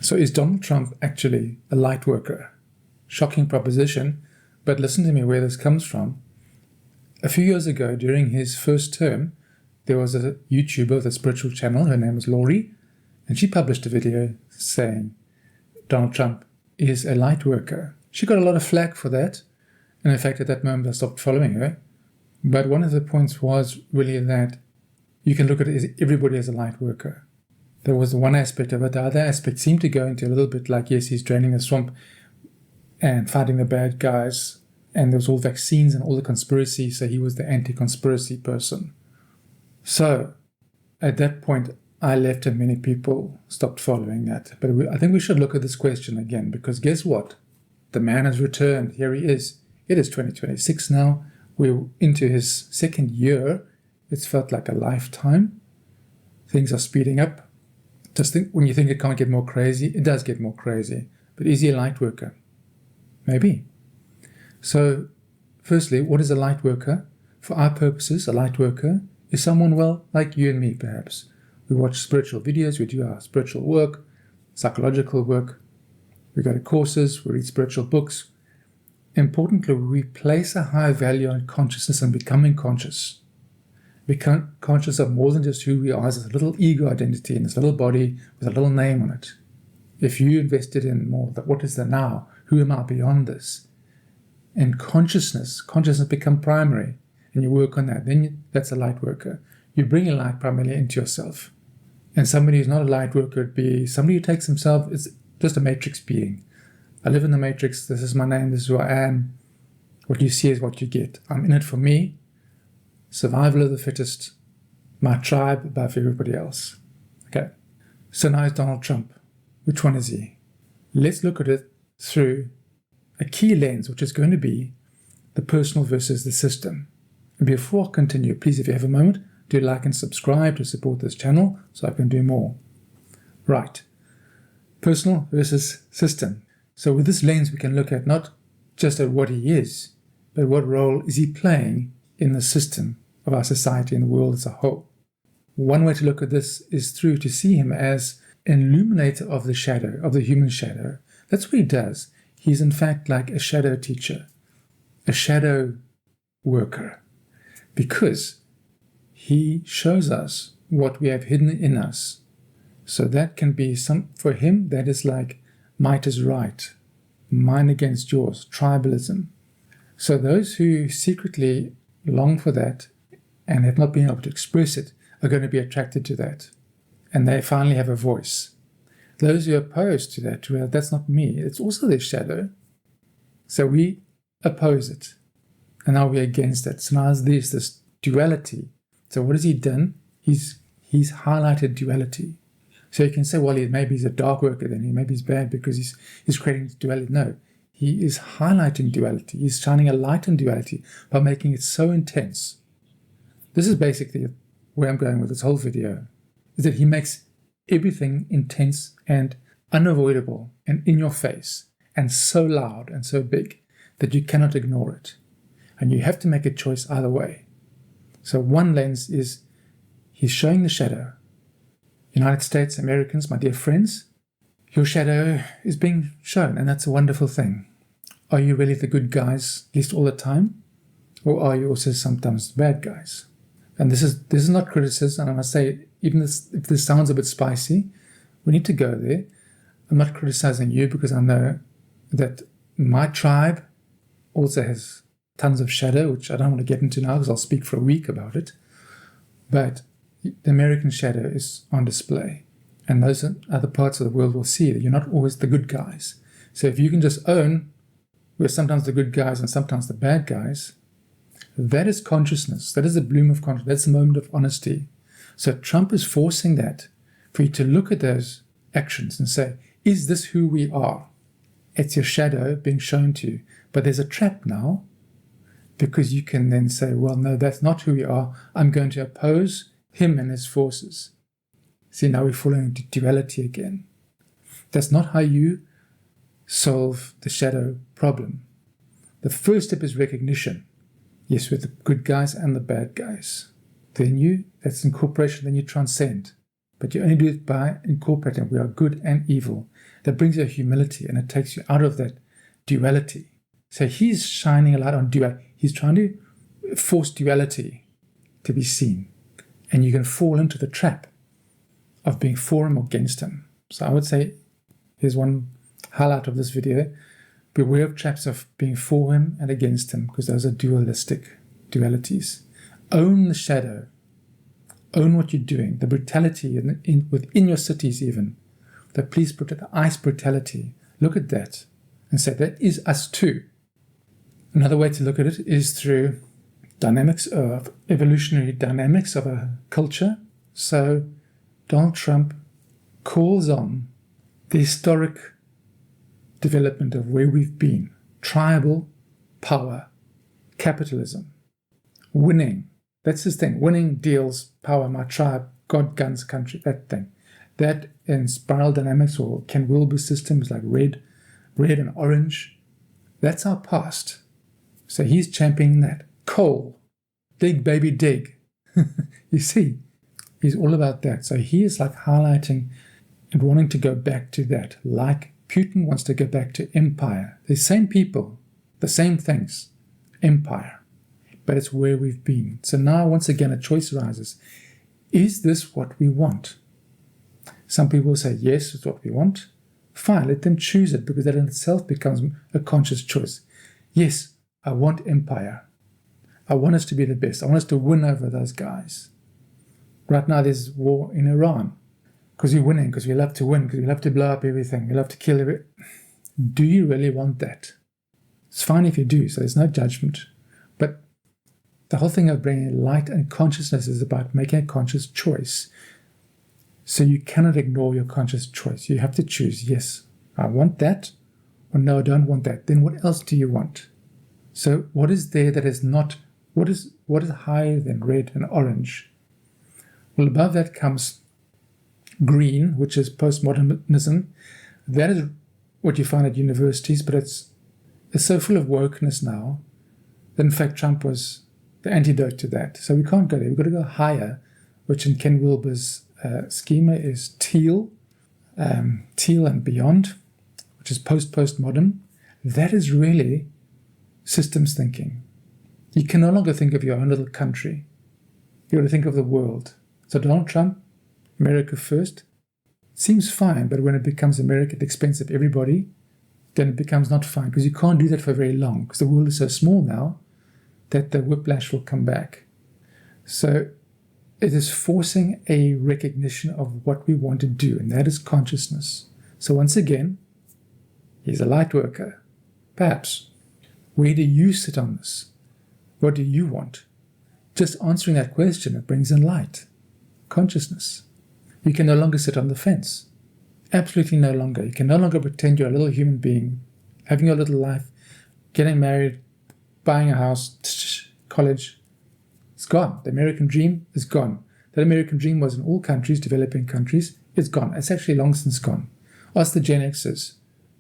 So is Donald Trump actually a light worker? Shocking proposition, but listen to me where this comes from. A few years ago, during his first term, there was a YouTuber with a spiritual channel. Her name was Laurie, and she published a video saying Donald Trump is a light worker. She got a lot of flack for that, and in fact at that moment I stopped following her. But one of the points was really that you can look at it as everybody as a light worker. There was one aspect of it. The other aspect seemed to go into a little bit like, yes, he's draining the swamp and fighting the bad guys, and there was all vaccines and all the conspiracy, so he was the anti-conspiracy person. So at that point, I left and many people stopped following that. But I think we should look at this question again, because guess what? The man has returned. Here he is. It is 2026 now. We're into his second year. It's felt like a lifetime. Things are speeding up. Just think, when you think it can't get more crazy, it does get more crazy. But is he a light worker? Maybe. So, firstly, what is a light worker? For our purposes, a light worker is someone, well, like you and me, perhaps. We watch spiritual videos, we do our spiritual work, psychological work, we go to courses, we read spiritual books. Importantly, we place a high value on consciousness and becoming conscious. Become conscious of more than just who we are as a little ego identity in this little body with a little name on it. If you invested in more that what is the now, who am I beyond this? And consciousness become primary, and you work on that, then that's a light worker. You bring a light primarily into yourself. And somebody who's not a light worker would be somebody who takes himself, it's just a matrix being. I live in the matrix, this is my name, this is who I am. What you see is what you get. I'm in it for me. Survival of the fittest, my tribe above everybody else. Okay, so now it's Donald Trump. Which one is he? Let's look at it through a key lens, which is going to be the personal versus the system. And before I continue, please, if you have a moment, do like and subscribe to support this channel so I can do more. Right, personal versus system. So with this lens, we can look at not just at what he is, but what role is he playing in the system of our society and the world as a whole. One way to look at this is through to see him as an illuminator of the shadow, of the human shadow. That's what he does. He's in fact like a shadow teacher, a shadow worker, because he shows us what we have hidden in us. So that can be for him, that is like might is right, mine against yours, tribalism. So those who secretly long for that and have not been able to express it are going to be attracted to that. And they finally have a voice. Those who are opposed to that, well, that's not me, it's also their shadow. So we oppose it. And now we're against it. So now there's this duality. So what has he done? He's highlighted duality. So you can say, well, maybe he's a dark worker then, maybe he's bad because he's creating duality. No, he is highlighting duality. He's shining a light on duality by making it so intense. This is basically where I'm going with this whole video, is that he makes everything intense and unavoidable and in your face and so loud and so big that you cannot ignore it. And you have to make a choice either way. So one lens is he's showing the shadow. United States, Americans, my dear friends, your shadow is being shown, and that's a wonderful thing. Are you really the good guys, at least all the time? Or are you also sometimes the bad guys? And this is not criticism, and I must say, even if this sounds a bit spicy, we need to go there. I'm not criticizing you because I know that my tribe also has tons of shadow, which I don't want to get into now because I'll speak for a week about it. But the American shadow is on display. And those other parts of the world will see that you're not always the good guys. So if you can just own we're sometimes the good guys and sometimes the bad guys, that is consciousness. That is the bloom of consciousness. That's the moment of honesty. So Trump is forcing that for you to look at those actions and say, is this who we are? It's your shadow being shown to you. But there's a trap now, because you can then say, well, no, that's not who we are. I'm going to oppose him and his forces. See, now we're falling into duality again. That's not how you solve the shadow problem. The first step is recognition. Yes, with the good guys and the bad guys. Then that's incorporation, then you transcend. But you only do it by incorporating. We are good and evil. that brings you humility, and it takes you out of that duality. So he's shining a light on duality. He's trying to force duality to be seen. And you can fall into the trap of being for him or against him. So I would say, here's one highlight of this video: beware of traps of being for him and against him, because those are dualities. Own the shadow. Own what you're doing. The brutality within your cities even. The police brutality, the ICE brutality. Look at that and say, that is us too. Another way to look at it is through dynamics of evolutionary dynamics of a culture. So Donald Trump calls on the historic development of where we've been: tribal power, capitalism, winning. That's his thing. Winning deals, power, my tribe, God, guns, country, that thing. That in spiral dynamics or Ken Wilber's systems like red and orange, that's our past. So he's championing that. Coal, dig, baby, dig. You see, he's all about that. So he is like highlighting and wanting to go back to that. Like Putin wants to go back to empire. The same people, the same things, empire. But it's where we've been. So now, once again, a choice arises. Is this what we want? Some people say, yes, it's what we want. Fine, let them choose it, because that in itself becomes a conscious choice. Yes, I want empire. I want us to be the best. I want us to win over those guys. Right now, there's war in Iran. Because we're winning, because we love to win, because we love to blow up everything. We love to kill everything. Do you really want that? It's fine if you do, so there's no judgment. But the whole thing of bringing light and consciousness is about making a conscious choice. So you cannot ignore your conscious choice. You have to choose, yes, I want that, or no, I don't want that. Then what else do you want? So what is there that is not, what is higher than red and orange? Well, above that comes green, which is postmodernism. That is what you find at universities, but it's so full of wokeness now that in fact Trump was the antidote to that. So we can't go there. We've got to go higher, which in Ken Wilber's schema is teal and beyond, which is postmodern. That is really systems thinking. You can no longer think of your own little country. You've got to think of the world. So Donald Trump, America first, seems fine, but when it becomes America at the expense of everybody, then it becomes not fine, because you can't do that for very long, because the world is so small now that the whiplash will come back. So it is forcing a recognition of what we want to do, and that is consciousness. So once again, he's a light worker. Perhaps, where do you sit on this? What do you want? Just answering that question, it brings in light, consciousness. You can no longer sit on the fence. Absolutely no longer. You can no longer pretend you're a little human being, having your little life, getting married, buying a house, college. It's gone. The American dream is gone. That American dream was in all countries, developing countries. It's gone. It's actually long since gone. Ask the Gen Xers.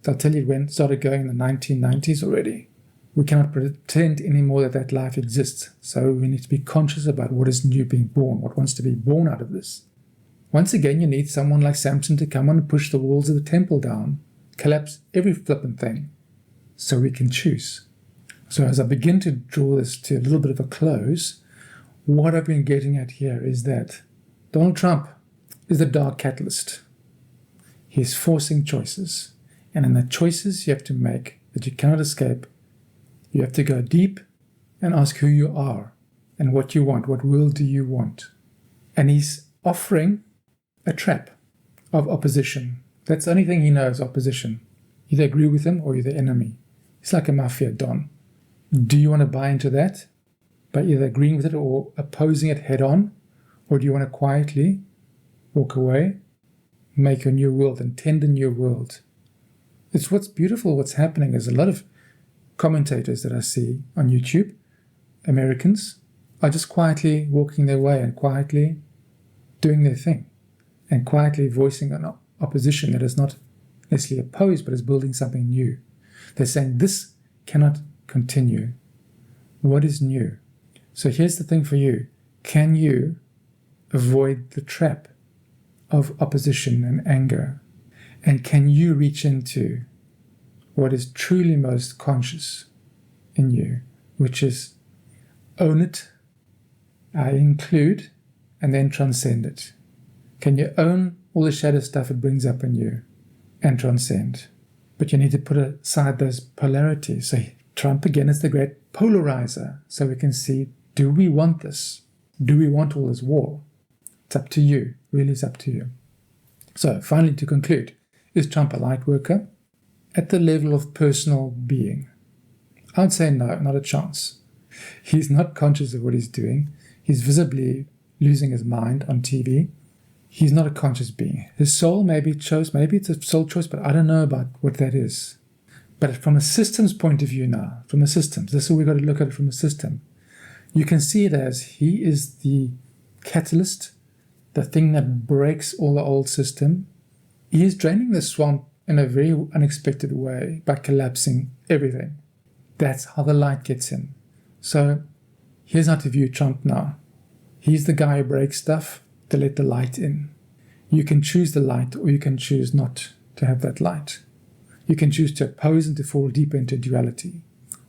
They'll tell you when it started going in the 1990s already. We cannot pretend anymore that life exists. So we need to be conscious about what is new being born, what wants to be born out of this. Once again, you need someone like Samson to come on and push the walls of the temple down, collapse every flippant thing, so we can choose. So as I begin to draw this to a little bit of a close, what I've been getting at here is that Donald Trump is the dark catalyst. He's forcing choices. And in the choices you have to make that you cannot escape, you have to go deep and ask who you are and what you want. What world do you want? And he's offering a trap of opposition. That's the only thing he knows, opposition. Either agree with him or you're the enemy. He's like a mafia don. Do you want to buy into that by either agreeing with it or opposing it head on? Or do you want to quietly walk away, make a new world, and tend a new world? It's what's beautiful, what's happening is a lot of commentators that I see on YouTube, Americans, are just quietly walking their way and quietly doing their thing and quietly voicing an opposition that is not necessarily opposed but is building something new. They're saying this cannot continue. What is new? So here's the thing for you. Can you avoid the trap of opposition and anger? And can you reach into what is truly most conscious in you, which is own it, include, and then transcend it? Can you own all the shadow stuff it brings up in you and transcend? But you need to put aside those polarities. So Trump, again, is the great polarizer. So we can see, do we want this? Do we want all this war? It's up to you. Really, it's up to you. So finally, to conclude, is Trump a light worker? At the level of personal being, I would say no, not a chance. He's not conscious of what he's doing. He's visibly losing his mind on TV. He's not a conscious being. His soul maybe chose, maybe it's a soul choice, but I don't know about what that is. But from a systems point of view now, from the systems, this is what we've got to look at it from a system. You can see it as he is the catalyst, the thing that breaks all the old system. He is draining the swamp in a very unexpected way by collapsing everything. That's how the light gets in. So here's how to view Trump now. He's the guy who breaks stuff to let the light in. You can choose the light, or you can choose not to have that light. You can choose to oppose and to fall deeper into duality.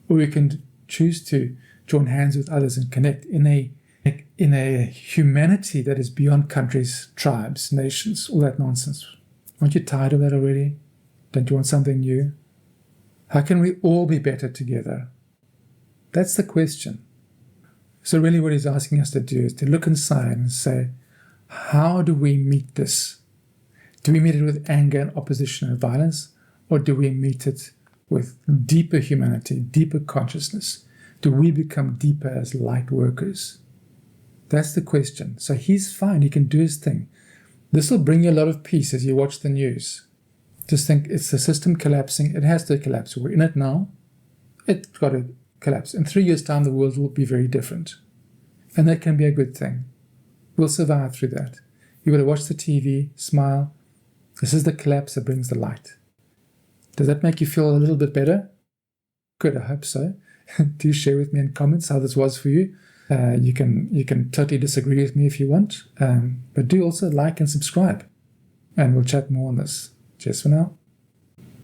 Or you can choose to join hands with others and connect in a humanity that is beyond countries, tribes, nations, all that nonsense. Aren't you tired of that already? Don't you want something new? How can we all be better together? That's the question. So really what he's asking us to do is to look inside and say, how do we meet this? Do we meet it with anger and opposition and violence? Or do we meet it with deeper humanity, deeper consciousness? Do we become deeper as light workers? That's the question. So he's fine. He can do his thing. This will bring you a lot of peace as you watch the news. Just think, it's the system collapsing. It has to collapse. We're in it now. It's got to collapse. In 3 years' time, the world will be very different. And that can be a good thing. We'll survive through that. You've got to watch the TV, smile. This is the collapse that brings the light. Does that make you feel a little bit better? Good, I hope so. Do share with me in comments how this was for you. You can totally disagree with me if you want. But do also like and subscribe. And we'll chat more on this. Cheers for now.